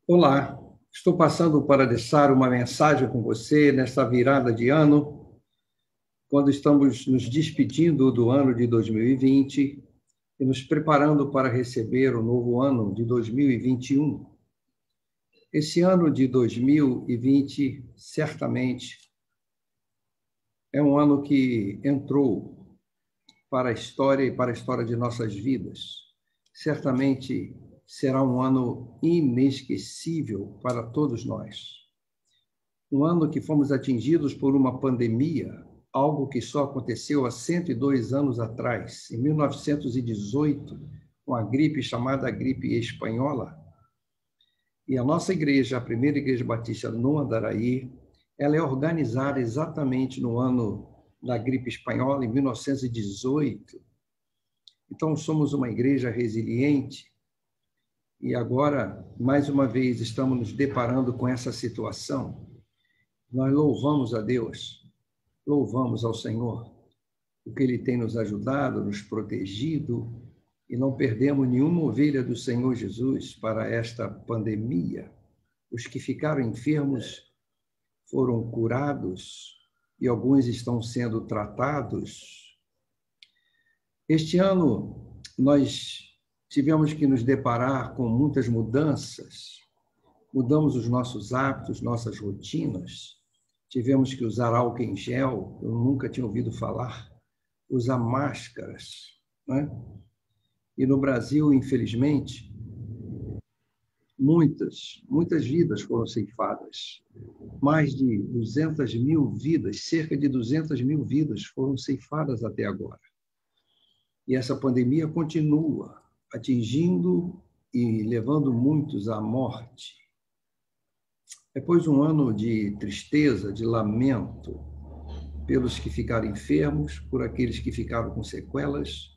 Olá, estou passando para deixar uma mensagem com você nesta virada de ano, quando estamos nos despedindo do ano de 2020 e nos preparando para receber o novo ano de 2021. Esse ano de 2020 certamente é um ano que entrou para a história e para a história de nossas vidas. Certamente será um ano inesquecível para todos nós. Um ano que fomos atingidos por uma pandemia, algo que só aconteceu há 102 anos atrás, em 1918, com a gripe chamada gripe espanhola. E a nossa igreja, a primeira igreja batista no Andaraí, ela é organizada exatamente no ano da gripe espanhola, em 1918. Então, somos uma igreja resiliente e agora, mais uma vez, estamos nos deparando com essa situação. Nós louvamos a Deus, louvamos ao Senhor, porque Ele tem nos ajudado, nos protegido, e não perdemos nenhuma ovelha do Senhor Jesus para esta pandemia. Os que ficaram enfermos foram curados e alguns estão sendo tratados. Este ano, nós tivemos que nos deparar com muitas mudanças. Mudamos os nossos hábitos, nossas rotinas. Tivemos que usar álcool em gel, eu nunca tinha ouvido falar, usar máscaras, né? E no Brasil, infelizmente, muitas vidas foram ceifadas. Mais de 200 mil vidas, cerca de 200 mil vidas foram ceifadas até agora. E essa pandemia continua atingindo e levando muitos à morte. Depois de um ano de tristeza, de lamento, pelos que ficaram enfermos, por aqueles que ficaram com sequelas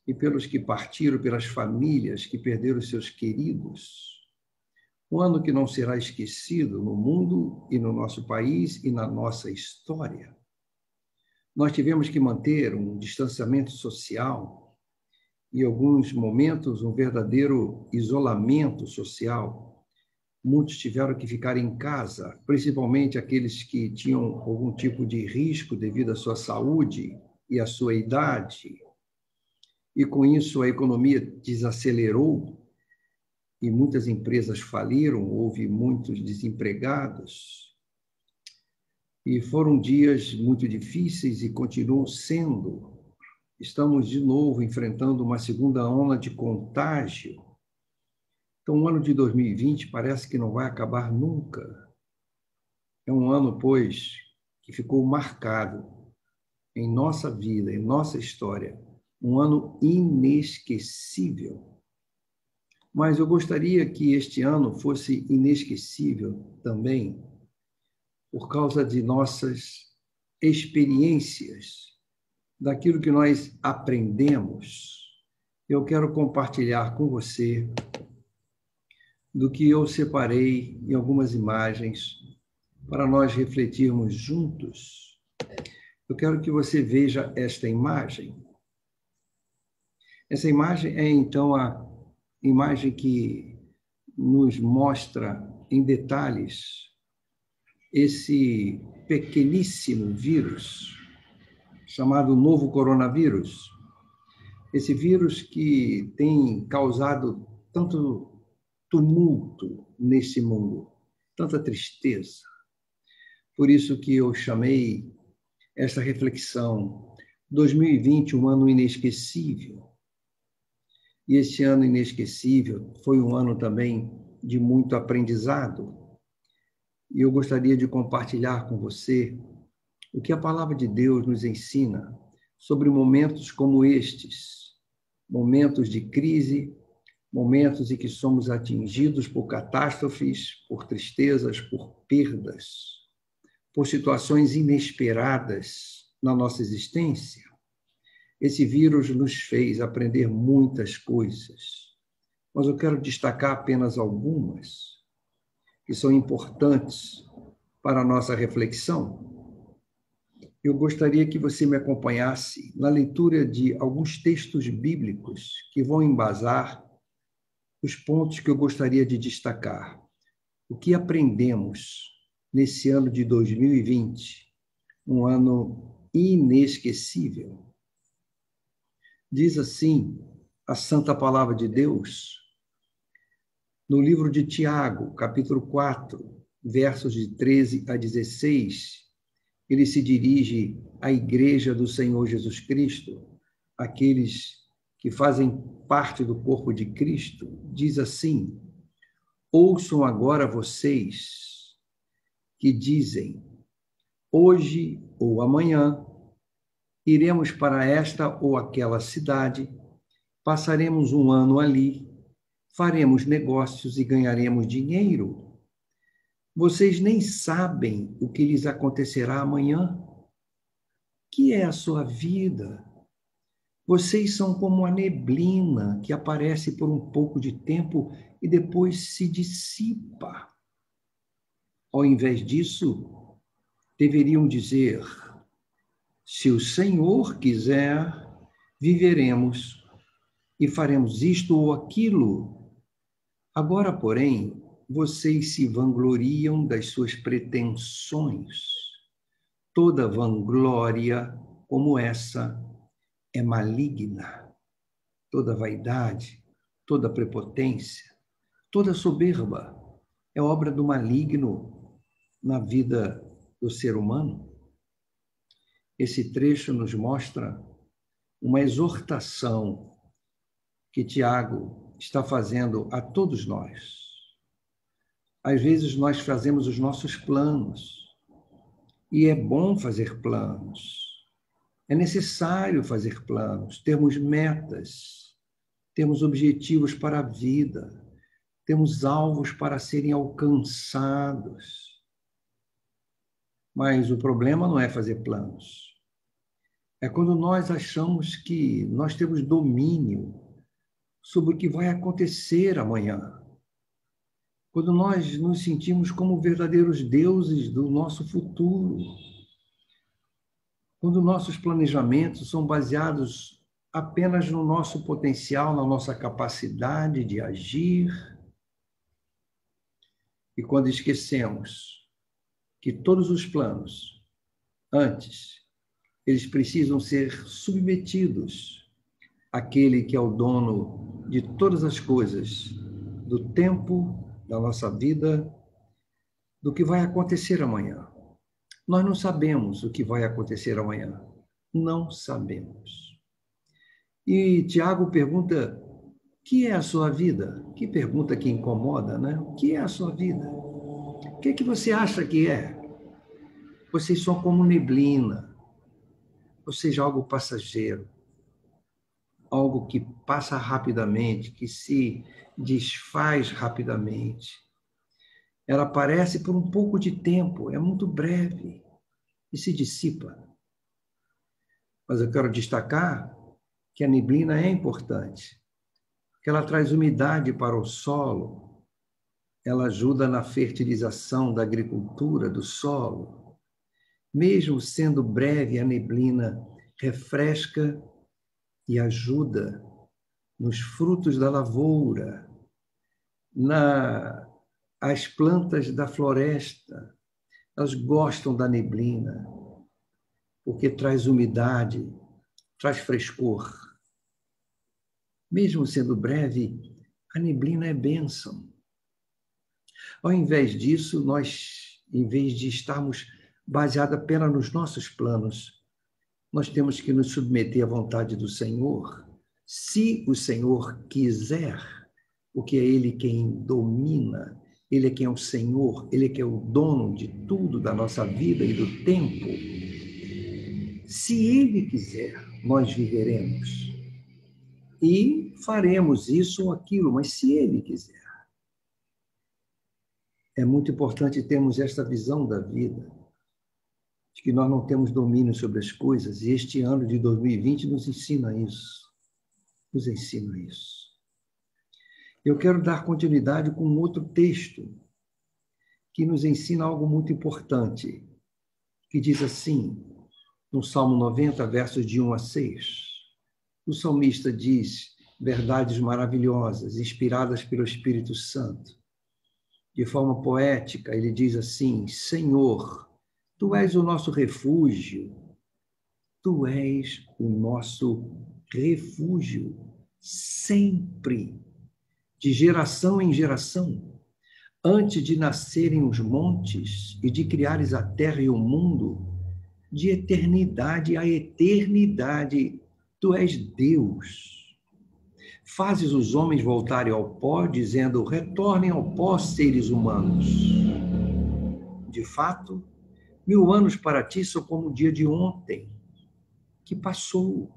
e pelos que partiram, pelas famílias que perderam seus queridos. Um ano que não será esquecido no mundo e no nosso país e na nossa história. Nós tivemos que manter um distanciamento social e, em alguns momentos, um verdadeiro isolamento social. Muitos tiveram que ficar em casa, principalmente aqueles que tinham algum tipo de risco devido à sua saúde e à sua idade. E com isso a economia desacelerou e muitas empresas faliram, houve muitos desempregados. E foram dias muito difíceis e continuam sendo. Estamos de novo enfrentando uma segunda onda de contágio. Então, o ano de 2020 parece que não vai acabar nunca. É um ano, pois, que ficou marcado em nossa vida, em nossa história, um ano inesquecível. Mas eu gostaria que este ano fosse inesquecível também por causa de nossas experiências, daquilo que nós aprendemos. Eu quero compartilhar com você do que eu separei em algumas imagens para nós refletirmos juntos. Eu quero que você veja esta imagem. Essa imagem é, então, a imagem que nos mostra em detalhes esse pequeníssimo vírus, chamado novo coronavírus. Esse vírus que tem causado tanto tumulto nesse mundo, tanta tristeza. Por isso que eu chamei esta reflexão 2020, um ano inesquecível. E este ano inesquecível foi um ano também de muito aprendizado. E eu gostaria de compartilhar com você o que a palavra de Deus nos ensina sobre momentos como estes, momentos de crise, momentos em que somos atingidos por catástrofes, por tristezas, por perdas, por situações inesperadas na nossa existência. Esse vírus nos fez aprender muitas coisas, mas eu quero destacar apenas algumas que são importantes para a nossa reflexão. Eu gostaria que você me acompanhasse na leitura de alguns textos bíblicos que vão embasar os pontos que eu gostaria de destacar. O que aprendemos nesse ano de 2020, um ano inesquecível? Diz assim a Santa Palavra de Deus, no livro de Tiago, capítulo 4, versos de 13 a 16, ele se dirige à Igreja do Senhor Jesus Cristo, aqueles que fazem parte do corpo de Cristo, diz assim: ouçam agora vocês que dizem, hoje ou amanhã, iremos para esta ou aquela cidade, passaremos um ano ali, faremos negócios e ganharemos dinheiro. Vocês nem sabem o que lhes acontecerá amanhã. Que é a sua vida? Vocês são como a neblina que aparece por um pouco de tempo e depois se dissipa. Ao invés disso, deveriam dizer: se o Senhor quiser, viveremos e faremos isto ou aquilo. Agora, porém, vocês se vangloriam das suas pretensões. Toda vanglória como essa é maligna. Toda vaidade, toda prepotência, toda soberba é obra do maligno na vida do ser humano. Esse trecho nos mostra uma exortação que Tiago está fazendo a todos nós. Às vezes nós fazemos os nossos planos, e é bom fazer planos. É necessário fazer planos, termos metas, temos objetivos para a vida, temos alvos para serem alcançados. Mas o problema não é fazer planos. É quando nós achamos que nós temos domínio sobre o que vai acontecer amanhã. Quando nós nos sentimos como verdadeiros deuses do nosso futuro. Quando nossos planejamentos são baseados apenas no nosso potencial, na nossa capacidade de agir. E quando esquecemos que todos os planos, antes, eles precisam ser submetidos àquele que é o dono de todas as coisas, do tempo, da nossa vida, do que vai acontecer amanhã. Nós não sabemos o que vai acontecer amanhã. Não sabemos. E Tiago pergunta: o que é a sua vida? Que pergunta que incomoda, né? O que é a sua vida? O que é que você acha que é? Vocês são como neblina, ou seja, algo passageiro, algo que passa rapidamente, que se desfaz rapidamente. Ela aparece por um pouco de tempo, é muito breve e se dissipa. Mas eu quero destacar que a neblina é importante, que ela traz umidade para o solo, ela ajuda na fertilização da agricultura, do solo. Mesmo sendo breve, a neblina refresca e ajuda nos frutos da lavoura, as plantas da floresta, elas gostam da neblina, porque traz umidade, traz frescor. Mesmo sendo breve, a neblina é bênção. Ao invés disso, nós, em vez de estarmos baseados apenas nos nossos planos, nós temos que nos submeter à vontade do Senhor. Se o Senhor quiser, porque é Ele quem domina, Ele é quem é o Senhor, Ele é quem é o dono de tudo, da nossa vida e do tempo. Se Ele quiser, nós viveremos. E faremos isso ou aquilo, mas se Ele quiser. É muito importante termos esta visão da vida, de que nós não temos domínio sobre as coisas, e este ano de 2020 nos ensina isso. Nos ensina isso. Eu quero dar continuidade com um outro texto que nos ensina algo muito importante, que diz assim, no Salmo 90, versos de 1 a 6. O salmista diz: verdades maravilhosas, inspiradas pelo Espírito Santo. De forma poética, ele diz assim: Senhor, tu és o nosso refúgio, tu és o nosso refúgio, sempre, de geração em geração. Antes de nascerem os montes e de criares a terra e o mundo, de eternidade a eternidade, tu és Deus. Fazes os homens voltarem ao pó, dizendo: retornem ao pó, seres humanos. De fato, 1000 anos para ti são como o dia de ontem, que passou,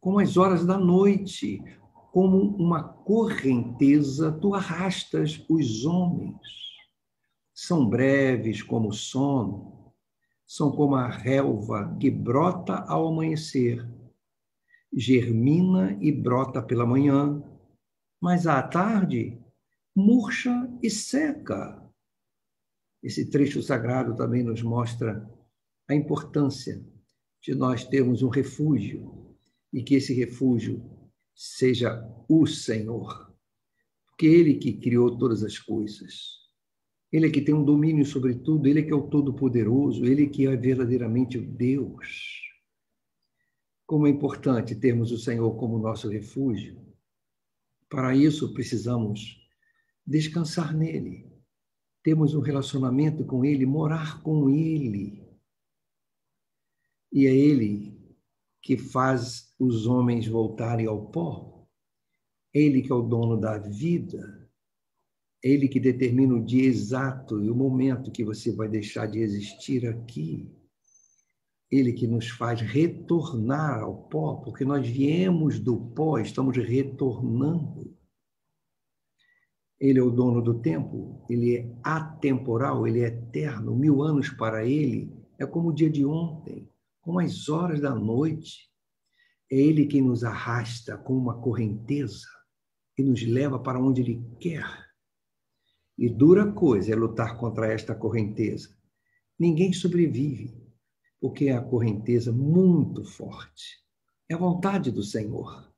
como as horas da noite, como uma correnteza, tu arrastas os homens. São breves como o sono, são como a relva que brota ao amanhecer, germina e brota pela manhã, mas à tarde murcha e seca. Esse trecho sagrado também nos mostra a importância de nós termos um refúgio e que esse refúgio seja o Senhor, porque Ele que criou todas as coisas. Ele é que tem um domínio sobre tudo, Ele é que é o Todo-Poderoso, Ele que é verdadeiramente o Deus. Como é importante termos o Senhor como nosso refúgio. Para isso, precisamos descansar nele, termos um relacionamento com Ele, morar com Ele. E é Ele que faz os homens voltarem ao pó. Ele que é o dono da vida. Ele que determina o dia exato e o momento que você vai deixar de existir aqui. Ele que nos faz retornar ao pó, porque nós viemos do pó, estamos retornando. Ele é o dono do tempo, ele é atemporal, ele é eterno. 1000 anos para ele é como o dia de ontem, como as horas da noite. É ele quem nos arrasta com uma correnteza e nos leva para onde ele quer. E dura coisa é lutar contra esta correnteza. Ninguém sobrevive, porque é a correnteza muito forte. É a vontade do Senhor.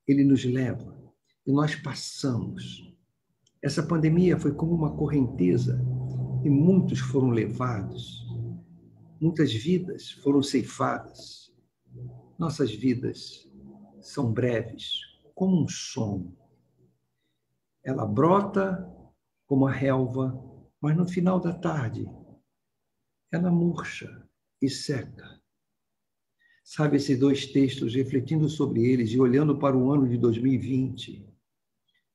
Ele nos leva e nós passamos. Essa pandemia foi como uma correnteza e muitos foram levados. Muitas vidas foram ceifadas. Nossas vidas são breves, como um sono. Ela brota como a relva, mas no final da tarde ela murcha e seca. Sabe, esses 2 textos, refletindo sobre eles e olhando para o ano de 2020,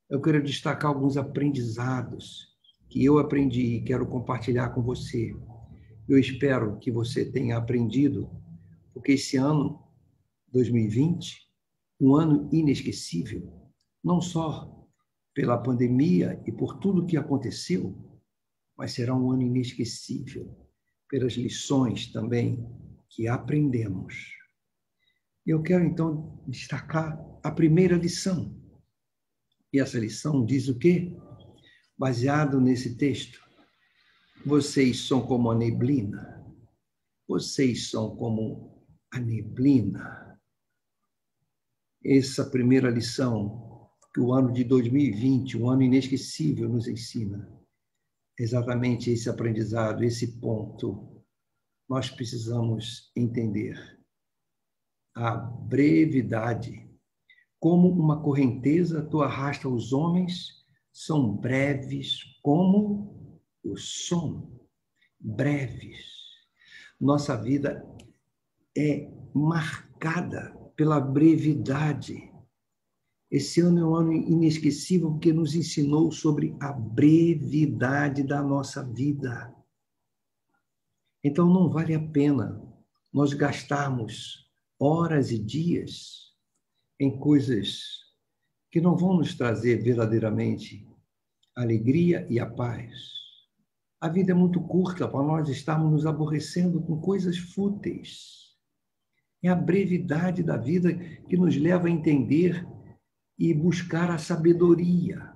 eu quero destacar alguns aprendizados que eu aprendi e quero compartilhar com você. Eu espero que você tenha aprendido, porque esse ano, 2020, um ano inesquecível, não só pela pandemia e por tudo que aconteceu, mas será um ano inesquecível pelas lições também que aprendemos. Eu quero, então, destacar a primeira lição. E essa lição diz o quê? Baseado nesse texto, vocês são como a neblina. Vocês são como a neblina. Essa primeira lição que o ano de 2020, um ano inesquecível, nos ensina. Exatamente esse aprendizado, esse ponto. Nós precisamos entender a brevidade. Como uma correnteza, tu arrasta os homens, são breves como o sono. Breves. Nossa vida é marcada pela brevidade. Esse ano é um ano inesquecível porque nos ensinou sobre a brevidade da nossa vida. Então, não vale a pena nós gastarmos horas e dias em coisas que não vão nos trazer verdadeiramente a alegria e a paz. A vida é muito curta para nós estarmos nos aborrecendo com coisas fúteis. É a brevidade da vida que nos leva a entender e buscar a sabedoria.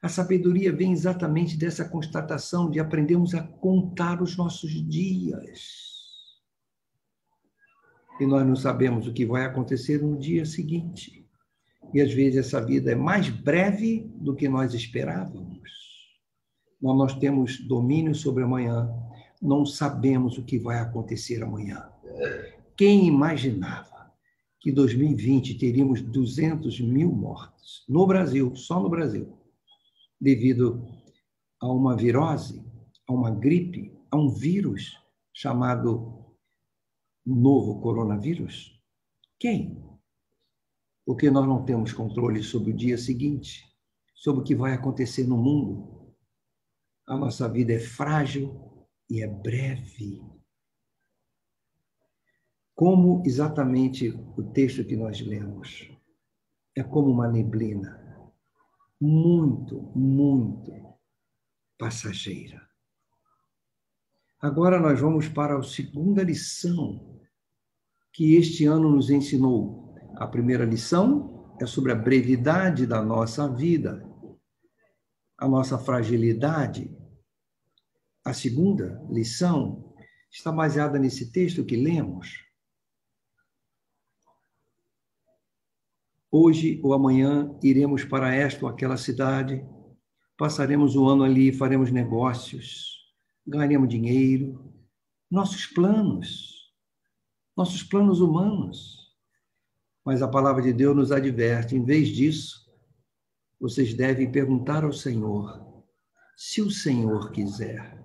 A sabedoria vem exatamente dessa constatação de aprendermos a contar os nossos dias. E nós não sabemos o que vai acontecer no dia seguinte. E às vezes essa vida é mais breve do que nós esperávamos. Nós temos domínio sobre amanhã, não sabemos o que vai acontecer amanhã. Quem imaginava que em 2020 teríamos 200 mil mortes no Brasil, só no Brasil, devido a uma virose, a uma gripe, a um vírus chamado novo coronavírus? Quem? Porque nós não temos controle sobre o dia seguinte, sobre o que vai acontecer no mundo. A nossa vida é frágil e é breve. Como exatamente o texto que nós lemos é como uma neblina, muito, muito passageira. Agora nós vamos para a segunda lição que este ano nos ensinou. A primeira lição é sobre a brevidade da nossa vida, a nossa fragilidade. A segunda lição está baseada nesse texto que lemos. Hoje ou amanhã iremos para esta ou aquela cidade, passaremos o ano ali, faremos negócios, ganharemos dinheiro, nossos planos humanos. Mas a palavra de Deus nos adverte, em vez disso, vocês devem perguntar ao Senhor, se o Senhor quiser.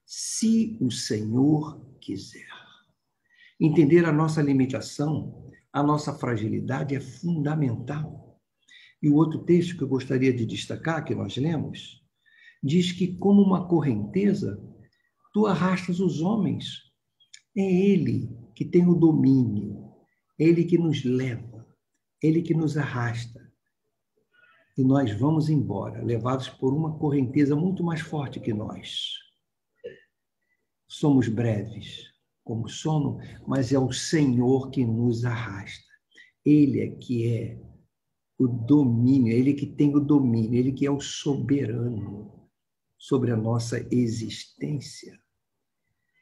Se o Senhor quiser. Entender a nossa limitação, a nossa fragilidade é fundamental. E o outro texto que eu gostaria de destacar, que nós lemos, diz que como uma correnteza, tu arrastas os homens. É Ele que tem o domínio, é Ele que nos leva, é Ele que nos arrasta. E nós vamos embora, levados por uma correnteza muito mais forte que nós. Somos breves, como sono, mas é o Senhor que nos arrasta. Ele é que é o domínio, Ele que tem o domínio, Ele que é o soberano sobre a nossa existência.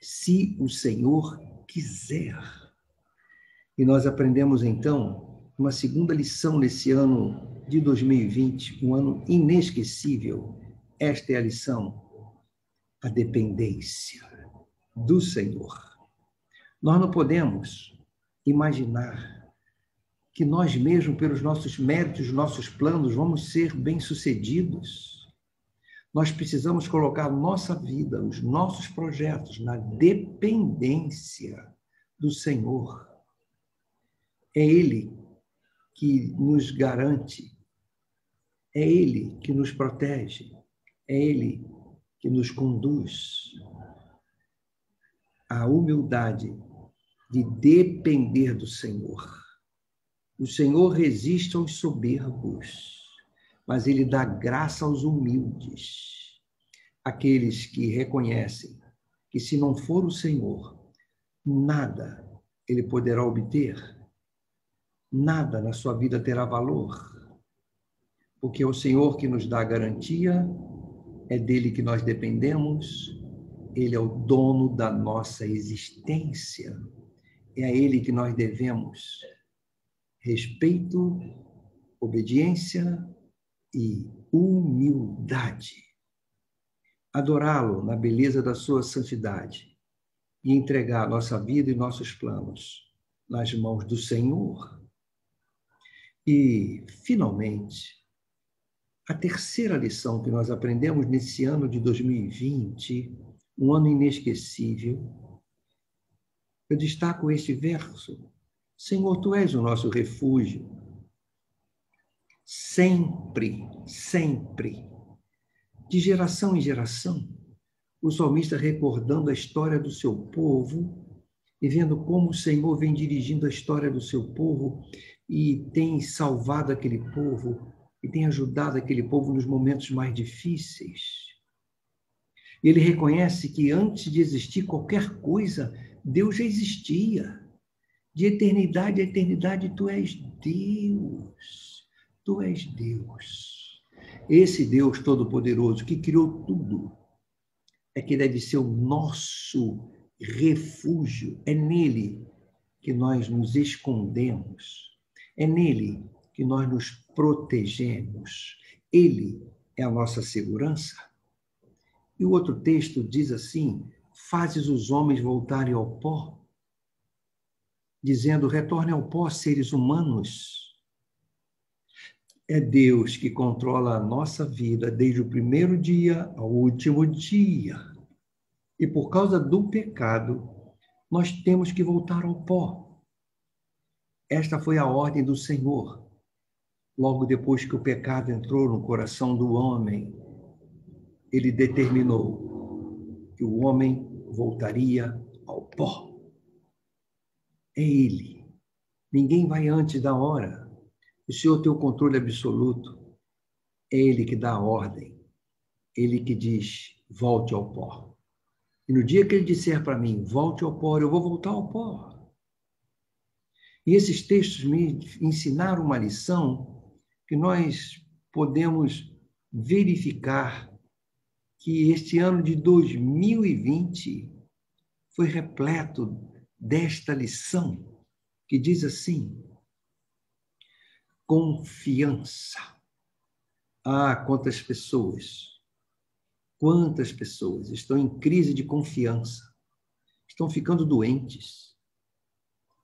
Se o Senhor quiser. E nós aprendemos, então, uma segunda lição nesse ano de 2020, um ano inesquecível. Esta é a lição, a dependência do Senhor. Nós não podemos imaginar que nós mesmos, pelos nossos méritos, nossos planos, vamos ser bem-sucedidos. Nós precisamos colocar nossa vida, os nossos projetos, na dependência do Senhor. É Ele que nos garante, é Ele que nos protege, é Ele que nos conduz. A humildade de depender do Senhor. O Senhor resiste aos soberbos, mas Ele dá graça aos humildes. Aqueles que reconhecem que se não for o Senhor, nada Ele poderá obter, nada na sua vida terá valor, porque é o Senhor que nos dá a garantia, é dele que nós dependemos, Ele é o dono da nossa existência, é a Ele que nós devemos respeito, obediência e humildade. Adorá-lo na beleza da sua santidade e entregar nossa vida e nossos planos nas mãos do Senhor. E, finalmente, a terceira lição que nós aprendemos nesse ano de 2020, um ano inesquecível, eu destaco este verso. Senhor, Tu és o nosso refúgio. Sempre, sempre, de geração em geração, o salmista recordando a história do seu povo e vendo como o Senhor vem dirigindo a história do seu povo e tem salvado aquele povo e tem ajudado aquele povo nos momentos mais difíceis. Ele reconhece que antes de existir qualquer coisa, Deus já existia. De eternidade a eternidade, Tu és Deus. Tu és Deus. Esse Deus Todo-Poderoso que criou tudo é que deve ser o nosso refúgio. É nele que nós nos escondemos. É nele que nós nos protegemos. Ele é a nossa segurança. E o outro texto diz assim: fazes os homens voltarem ao pó, dizendo, retornem ao pó, seres humanos. É Deus que controla a nossa vida desde o primeiro dia ao último dia. E por causa do pecado, nós temos que voltar ao pó. Esta foi a ordem do Senhor. Logo depois que o pecado entrou no coração do homem, ele determinou que o homem voltaria ao pó. É ele. Ninguém vai antes da hora. O Senhor tem o controle absoluto. É ele que dá a ordem. Ele que diz, volte ao pó. E no dia que ele disser para mim, volte ao pó, eu vou voltar ao pó. E esses textos me ensinaram uma lição que nós podemos verificar que este ano de 2020 foi repleto desta lição, que diz assim, confiança. Ah, quantas pessoas estão em crise de confiança, estão ficando doentes,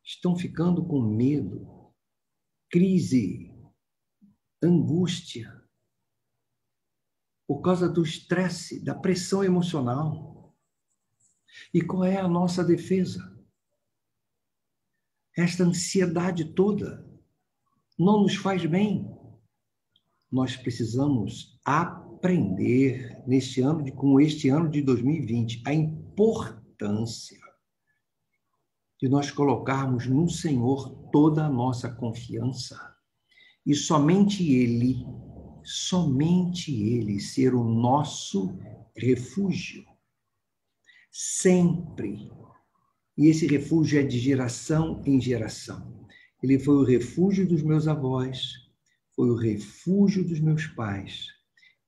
estão ficando com medo, crise, angústia, por causa do estresse, da pressão emocional. E qual é a nossa defesa? Esta ansiedade toda não nos faz bem. Nós precisamos aprender com este ano de 2020 a importância de nós colocarmos no Senhor toda a nossa confiança e somente Ele ser o nosso refúgio. Sempre. E esse refúgio é de geração em geração. Ele foi o refúgio dos meus avós, foi o refúgio dos meus pais.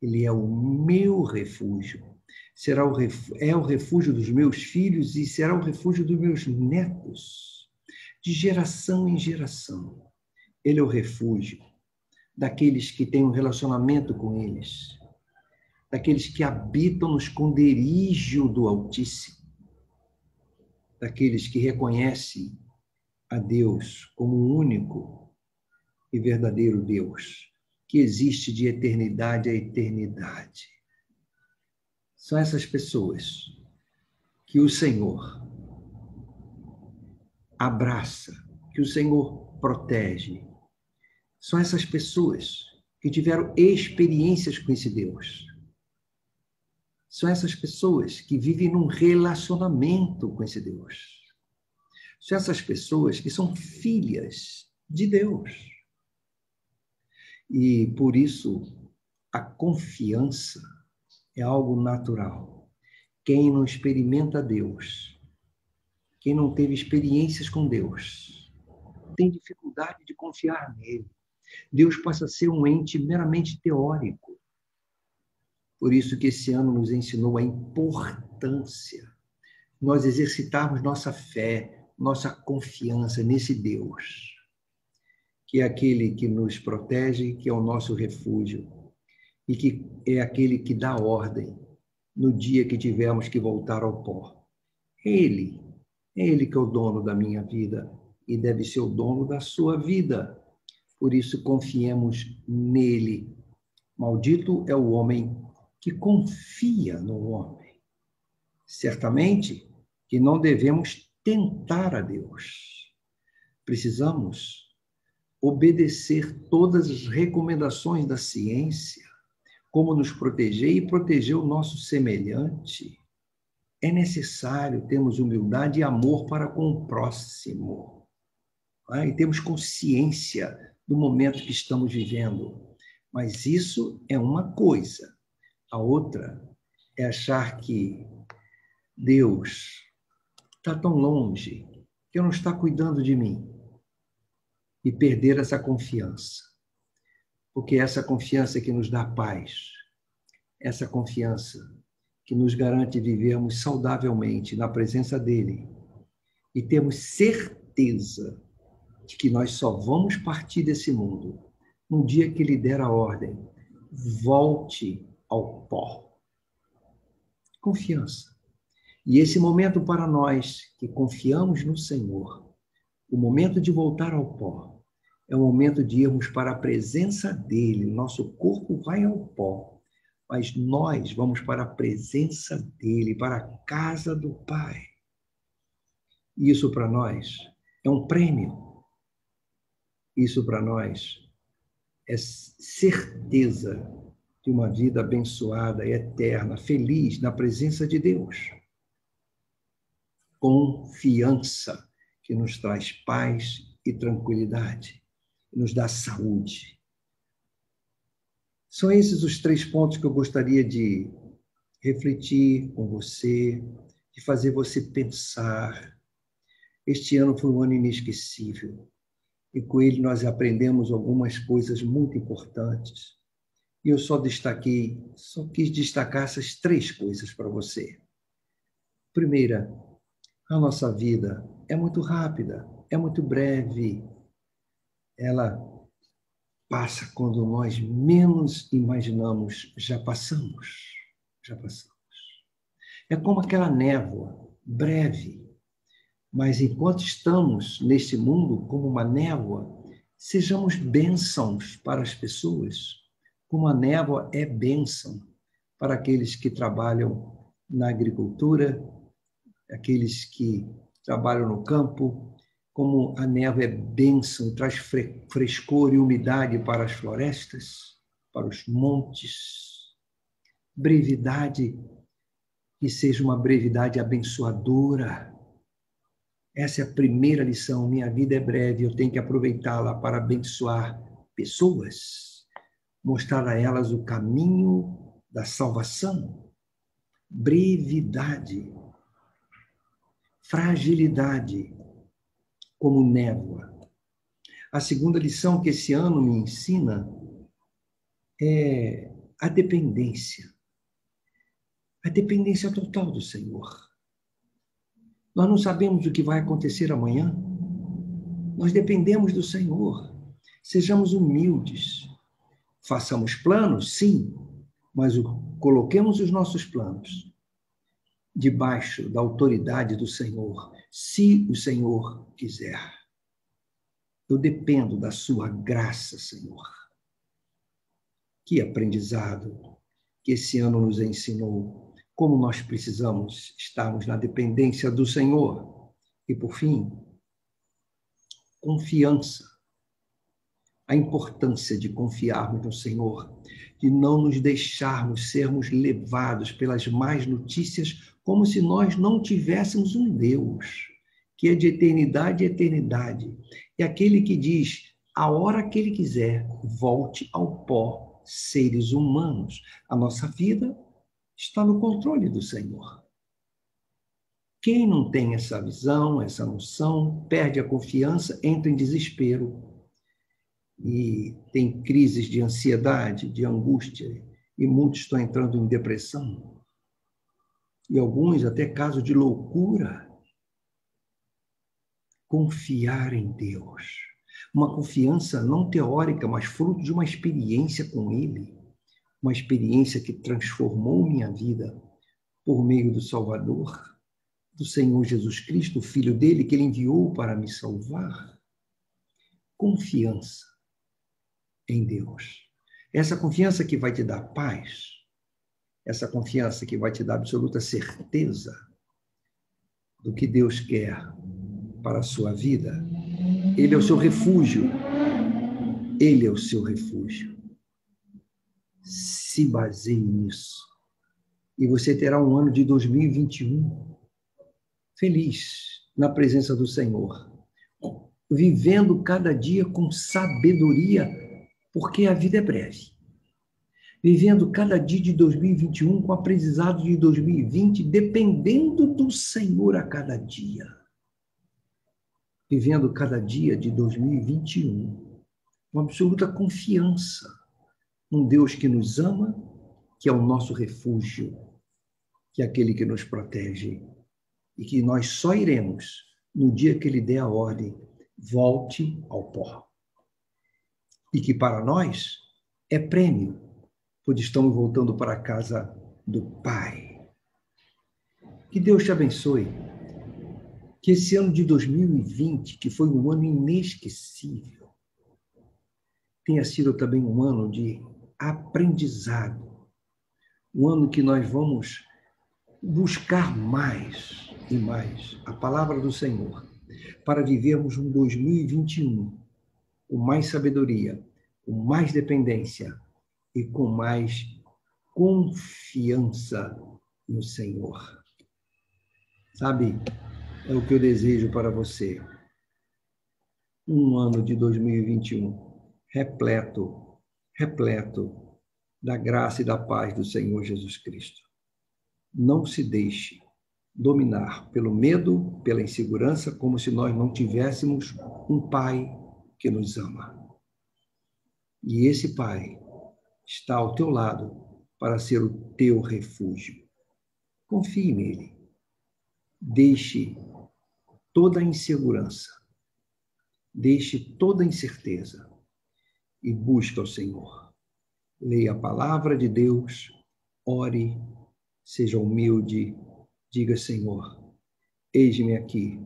Ele é o meu refúgio. É o refúgio dos meus filhos e será o refúgio dos meus netos. De geração em geração. Ele é o refúgio daqueles que têm um relacionamento com eles, daqueles que habitam no esconderijo do Altíssimo, daqueles que reconhecem a Deus como o único e verdadeiro Deus, que existe de eternidade a eternidade. São essas pessoas que o Senhor abraça, que o Senhor protege. São essas pessoas que tiveram experiências com esse Deus. São essas pessoas que vivem num relacionamento com esse Deus. São essas pessoas que são filhas de Deus. E, por isso, a confiança é algo natural. Quem não experimenta Deus, quem não teve experiências com Deus, tem dificuldade de confiar nele. Deus passa a ser um ente meramente teórico. Por isso que esse ano nos ensinou a importância de nós exercitarmos nossa fé, nossa confiança nesse Deus, que é aquele que nos protege, que é o nosso refúgio, e que é aquele que dá ordem no dia que tivermos que voltar ao pó. Ele que é o dono da minha vida e deve ser o dono da sua vida. Por isso, confiemos nele. Maldito é o homem que confia no homem. Certamente que não devemos tentar a Deus. Precisamos obedecer todas as recomendações da ciência, como nos proteger e proteger o nosso semelhante. É necessário termos humildade e amor para com o próximo. E temos consciência do momento que estamos vivendo. Mas isso é uma coisa. A outra é achar que Deus está tão longe, que não está cuidando de mim. E perder essa confiança. Porque é essa confiança que nos dá paz. Essa confiança que nos garante vivermos saudavelmente na presença dele. E termos certeza de que nós só vamos partir desse mundo no dia que Ele der a ordem, volte ao pó. Confiança. E esse momento para nós que confiamos no Senhor, o momento de voltar ao pó, é o momento de irmos para a presença dEle. Nosso corpo vai ao pó, mas nós vamos para a presença dEle, para a casa do Pai. Isso para nós é um prêmio. Isso para nós é certeza de uma vida abençoada, eterna, feliz na presença de Deus. Confiança que nos traz paz e tranquilidade, nos dá saúde. São esses os 3 pontos que eu gostaria de refletir com você, de fazer você pensar. Este ano foi um ano inesquecível e com ele nós aprendemos algumas coisas muito importantes. E eu só quis destacar essas 3 coisas para você. Primeira, a nossa vida é muito rápida, é muito breve. Ela passa quando nós menos imaginamos, já passamos. É como aquela névoa, breve. Mas enquanto estamos neste mundo como uma névoa, sejamos bênçãos para as pessoas, como a névoa é bênção para aqueles que trabalham na agricultura, aqueles que trabalham no campo, como a névoa é bênção, traz frescor e umidade para as florestas, para os montes. Brevidade, que seja uma brevidade abençoadora. Essa é a primeira lição. Minha vida é breve, eu tenho que aproveitá-la para abençoar pessoas, mostrar a elas o caminho da salvação. Brevidade, fragilidade, como névoa. A segunda lição que esse ano me ensina é a dependência. A dependência total do Senhor. Nós não sabemos o que vai acontecer amanhã. Nós dependemos do Senhor. Sejamos humildes. Façamos planos, sim, mas coloquemos os nossos planos debaixo da autoridade do Senhor, se o Senhor quiser. Eu dependo da sua graça, Senhor. Que aprendizado que esse ano nos ensinou, como nós precisamos estarmos na dependência do Senhor. E, por fim, confiança. A importância de confiarmos no Senhor, de não nos deixarmos sermos levados pelas más notícias como se nós não tivéssemos um Deus, que é de eternidade a eternidade. E aquele que diz, a hora que Ele quiser, volte ao pó, seres humanos. A nossa vida está no controle do Senhor. Quem não tem essa visão, essa noção, perde a confiança, entra em desespero e tem crises de ansiedade, de angústia, e muitos estão entrando em depressão. E alguns até casos de loucura. Confiar em Deus. Uma confiança não teórica, mas fruto de uma experiência com Ele. Uma experiência que transformou minha vida por meio do Salvador, do Senhor Jesus Cristo, o Filho dele, que Ele enviou para me salvar. Confiança em Deus. Essa confiança que vai te dar paz, essa confiança que vai te dar absoluta certeza do que Deus quer para a sua vida. Ele é o seu refúgio. Ele é o seu refúgio. Se baseie nisso. E você terá um ano de 2021 feliz na presença do Senhor, vivendo cada dia com sabedoria, porque a vida é breve. Vivendo cada dia de 2021 com aprendizado de 2020, dependendo do Senhor a cada dia. Vivendo cada dia de 2021 com absoluta confiança num Deus que nos ama, que é o nosso refúgio, que é aquele que nos protege e que nós só iremos no dia que Ele der a ordem, volte ao pó. e que para nós é prêmio, pois estamos voltando para a casa do Pai. Que Deus te abençoe. Que esse ano de 2020, que foi um ano inesquecível, tenha sido também um ano de aprendizado, um ano que nós vamos buscar mais e mais a palavra do Senhor, para vivermos um 2021 com mais sabedoria, com mais dependência e com mais confiança no Senhor. Sabe, é o que eu desejo para você. Um ano de 2021 repleto da graça e da paz do Senhor Jesus Cristo. Não se deixe dominar pelo medo, pela insegurança, como se nós não tivéssemos um Pai que nos ama. E esse Pai está ao teu lado para ser o teu refúgio. Confie nele. Deixe toda a insegurança, deixe toda a incerteza e busque ao Senhor. Leia a palavra de Deus, ore, seja humilde, diga: Senhor, eis-me aqui,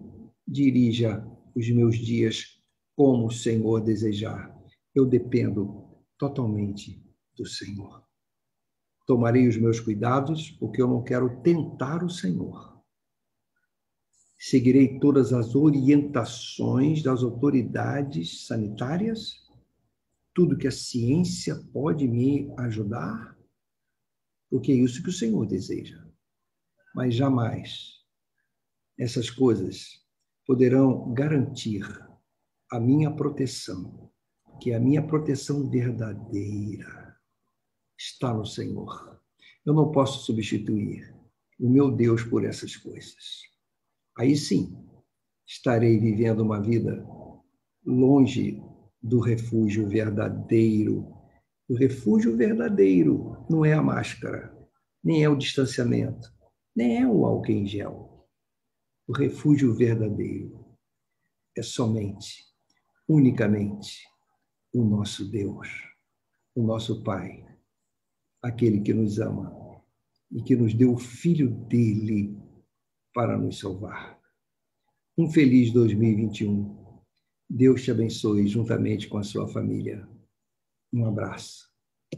dirija os meus dias como o Senhor desejar. Eu dependo totalmente do Senhor. Tomarei os meus cuidados, porque eu não quero tentar o Senhor. Seguirei todas as orientações das autoridades sanitárias, tudo que a ciência pode me ajudar, porque é isso que o Senhor deseja. Mas jamais essas coisas poderão garantir a minha proteção, que a minha proteção verdadeira está no Senhor. Eu não posso substituir o meu Deus por essas coisas. Aí sim, estarei vivendo uma vida longe do refúgio verdadeiro. O refúgio verdadeiro não é a máscara, nem é o distanciamento, nem é o álcool em gel. O refúgio verdadeiro é somente, unicamente, o nosso Deus, o nosso Pai, aquele que nos ama e que nos deu o Filho dele para nos salvar. Um feliz 2021. Deus te abençoe juntamente com a sua família. Um abraço.